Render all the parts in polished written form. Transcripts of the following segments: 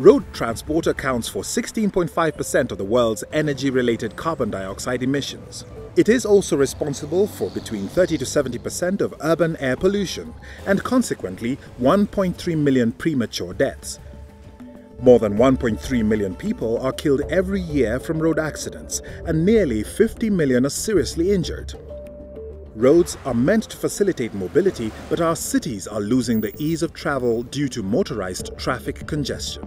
Road transport accounts for 16.5% of the world's energy-related carbon dioxide emissions. It is also responsible for between 30 to 70% of urban air pollution and consequently 1.3 million premature deaths. More than 1.3 million people are killed every year from road accidents and nearly 50 million are seriously injured. Roads are meant to facilitate mobility, but our cities are losing the ease of travel due to motorized traffic congestion.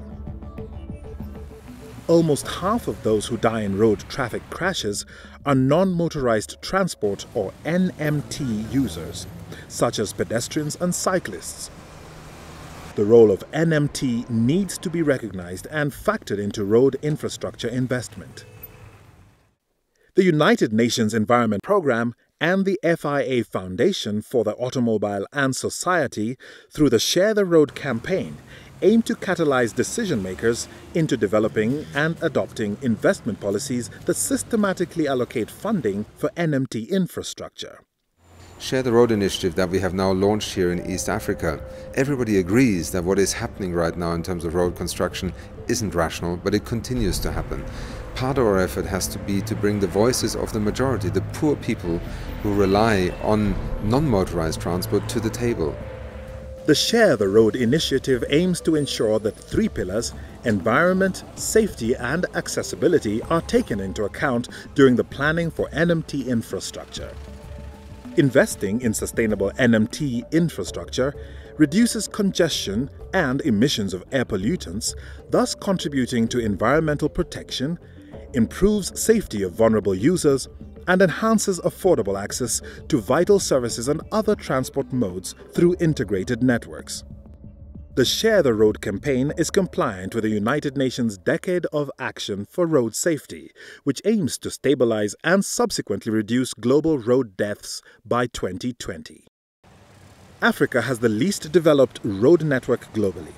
Almost half of those who die in road traffic crashes are non-motorized transport or NMT users, such as pedestrians and cyclists. The role of NMT needs to be recognized and factored into road infrastructure investment. The United Nations Environment Programme and the FIA Foundation for the Automobile and Society, through the Share the Road campaign, aim to catalyze decision-makers into developing and adopting investment policies that systematically allocate funding for NMT infrastructure. Share the Road initiative that we have now launched here in East Africa. Everybody agrees that what is happening right now in terms of road construction isn't rational, but it continues to happen. Part of our effort has to be to bring the voices of the majority, the poor people who rely on non-motorized transport, to the table. The Share the Road initiative aims to ensure that three pillars, environment, safety and accessibility, are taken into account during the planning for NMT infrastructure. Investing in sustainable NMT infrastructure reduces congestion and emissions of air pollutants, thus contributing to environmental protection, improves safety of vulnerable users, and enhances affordable access to vital services and other transport modes through integrated networks. The Share the Road campaign is compliant with the United Nations Decade of Action for Road Safety, which aims to stabilize and subsequently reduce global road deaths by 2020. Africa has the least developed road network globally.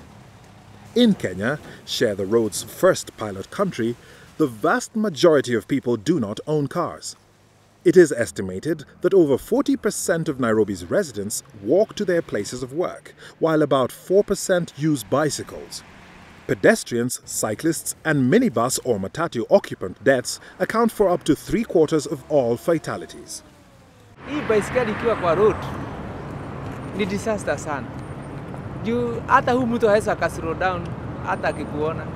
In Kenya, Share the Road's first pilot country, the vast majority of people do not own cars. It is estimated that over 40% of Nairobi's residents walk to their places of work, while about 4% use bicycles. Pedestrians, cyclists, and minibus or matatu occupant deaths account for up to 3/4 of all fatalities. Hii baiskeli ikiwa kwa road ni disaster sana. Juu hata huyu mtu haweza slow down hata akikuona.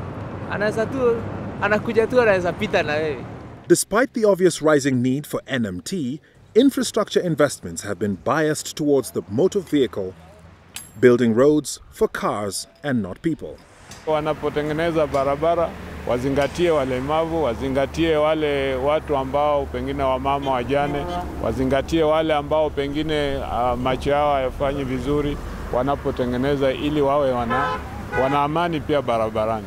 Anaweza tu anakuja tu anaweza pita na wewe. Despite the obvious rising need for NMT, infrastructure investments have been biased towards the motor vehicle, building roads for cars and not people. Wanapotengeneza barabara, wazingatie walemavu, wazingatie wale watu ambao pengine wamama wajane, wazingatie wale ambao pengine macho yao hayafanyi vizuri wanapotengeneza, ili wawe wana amani pia barabarani.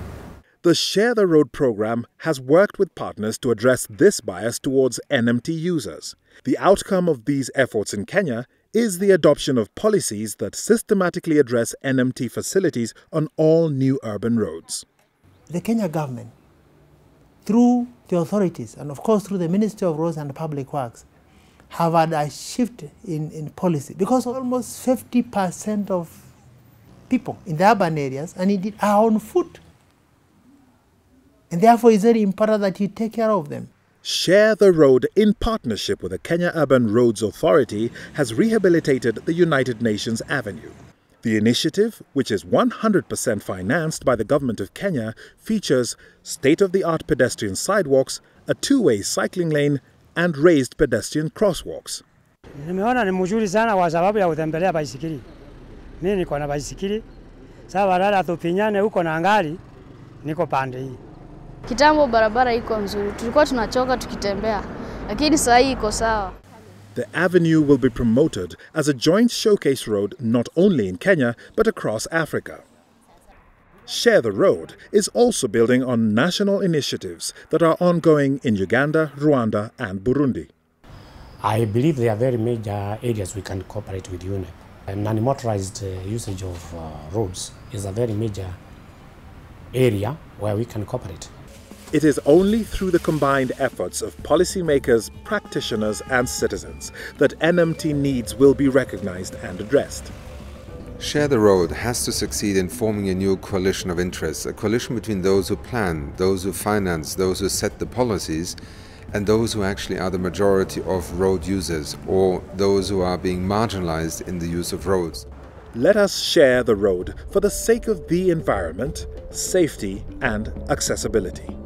The Share the Road program has worked with partners to address this bias towards NMT users. The outcome of these efforts in Kenya is the adoption of policies that systematically address NMT facilities on all new urban roads. The Kenya government, through the authorities and of course through the Ministry of Roads and Public Works, have had a shift in policy, because almost 50% of people in the urban areas and indeed are on foot. And therefore it's very important that you take care of them. Share the Road, in partnership with the Kenya Urban Roads Authority, has rehabilitated the United Nations Avenue. The initiative, which is 100% financed by the Government of Kenya, features state-of-the-art pedestrian sidewalks, a two-way cycling lane, and raised pedestrian crosswalks. Nimeona ni mzuri sana kwa sababu ya kutembelea baisikeli. Mimi niko na baisikeli. Sasa badala tupinyane huko na gari, niko pande hii. Kitambo barabara iko nzuri. Tulikuwa tunachoka tukitembea, lakini sasa hii iko sawa. The avenue will be promoted as a joint showcase road not only in Kenya but across Africa. Share the Road is also building on national initiatives that are ongoing in Uganda, Rwanda and Burundi. I believe there are very major areas we can cooperate with UNEP. Non-motorized usage of roads is a very major area where we can cooperate. It is only through the combined efforts of policymakers, practitioners and citizens that NMT needs will be recognized and addressed. Share the Road has to succeed in forming a new coalition of interests, a coalition between those who plan, those who finance, those who set the policies, and those who actually are the majority of road users, or those who are being marginalized in the use of roads. Let us share the road for the sake of the environment, safety and accessibility.